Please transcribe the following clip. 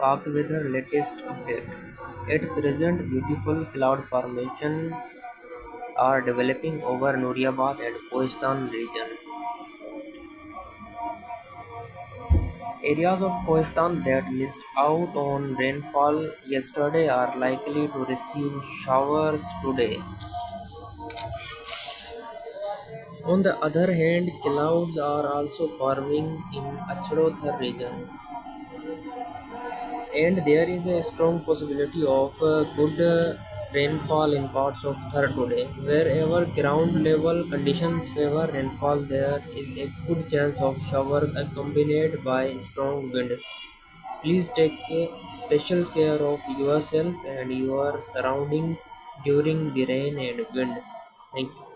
Park weather latest update. At present, beautiful cloud formation are developing over Nuriabad and Kohistan region. Areas of Kohistan that missed out on rainfall yesterday are likely to receive showers today. On the other hand, clouds are also forming in Achrothar region, and there is a strong possibility of good rainfall in parts of Thar today. Wherever ground level conditions favor rainfall, there is a good chance of shower accompanied by strong wind. Please take special care of yourself and your surroundings during the rain and wind. Thank you.